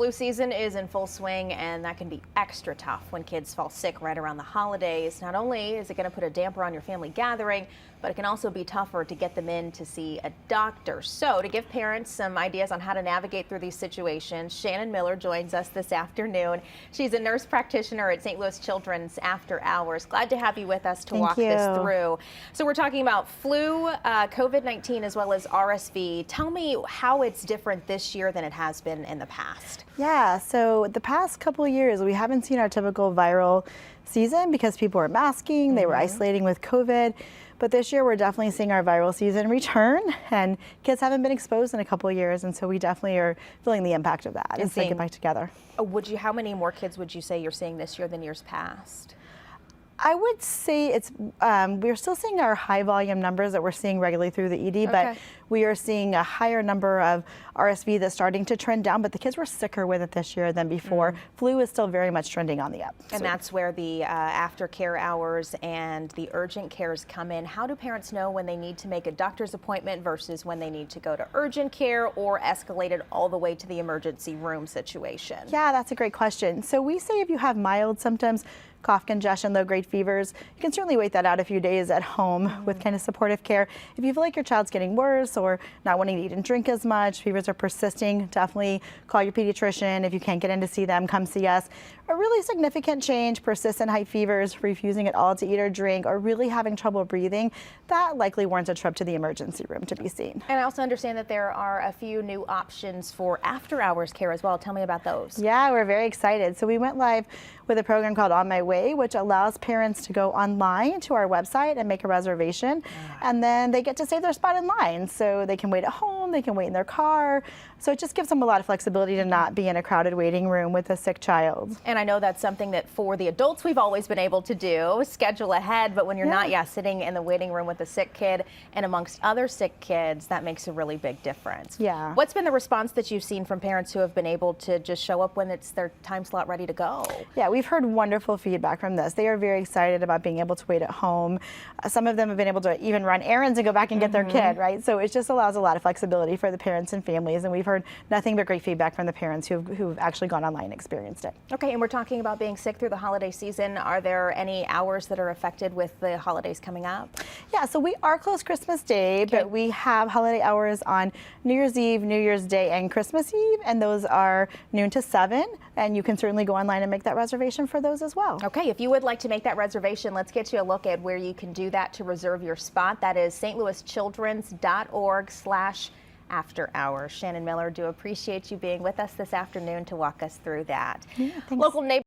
Flu season is in full swing, and that can be extra tough when kids fall sick right around the holidays. Not only is it going to put a damper on your family gathering, but it can also be tougher to get them in to see a doctor. So to give parents some ideas on how to navigate through these situations, Shannon Miller joins us this afternoon. She's a nurse practitioner at St. Louis Children's After Hours. Glad to have you with us to walk this through. So we're talking about flu, COVID-19, as well as RSV. Tell me how it's different this year than it has been in the past. Yeah, so the past couple of years, we haven't seen our typical viral season because people were masking, they were isolating with COVID. But this year, we're definitely seeing our viral season return, and kids haven't been exposed in a couple of years, and so we definitely are feeling the impact of that as they get back together. How many more kids would you say you're seeing this year than years past? I would say it's we're still seeing our high volume numbers that we're seeing regularly through the ED, but we are seeing a higher number of RSV that's starting to trend down, but the kids were sicker with it this year than before. Flu is still very much trending on the up. And that's where the aftercare hours and the urgent cares come in. How do parents know when they need to make a doctor's appointment versus when they need to go to urgent care or escalate it all the way to the emergency room situation? Yeah, that's a great question. So we say if you have mild symptoms, cough, congestion, low-grade fevers, you can certainly wait that out a few days at home with kind of supportive care. If you feel like your child's getting worse or not wanting to eat and drink as much, fevers are persisting, definitely call your pediatrician. If you can't get in to see them, come see us. A really significant change, persistent high fevers, refusing at all to eat or drink, or really having trouble breathing, that likely warrants a trip to the emergency room to be seen. And I also understand that there are a few new options for after-hours care as well. Tell me about those. Yeah, we're very excited. So we went live with a program called On My Way, which allows parents to go online to our website and make a reservation, and then they get to save their spot in line. So they can wait at home, they can wait in their car. So it just gives them a lot of flexibility to not be in a crowded waiting room with a sick child. And I know that's something that for the adults we've always been able to do, schedule ahead, but when you're not sitting in the waiting room with a sick kid and amongst other sick kids, that makes a really big difference. Yeah. What's been the response that you've seen from parents who have been able to just show up when it's their time slot ready to go? Yeah, we've heard wonderful feedback from this. They are very excited about being able to wait at home. Some of them have been able to even run errands and go back and get their kid, right? So it just allows a lot of flexibility for the parents and families, and we've heard nothing but great feedback from the parents who've actually gone online and experienced it. Okay, and we're talking about being sick through the holiday season. Are there any hours that are affected with the holidays coming up? Yeah, so we are closed Christmas Day, but we have holiday hours on New Year's Eve, New Year's Day, and Christmas Eve, and those are noon to 7, and you can certainly go online and make that reservation for those as well. Okay, if you would like to make that reservation, let's get you a look at where you can do that to reserve your spot. That is stlouischildrens.org/after hours. Shannon Miller, do appreciate you being with us this afternoon to walk us through that. Yeah, thanks. Local neighbors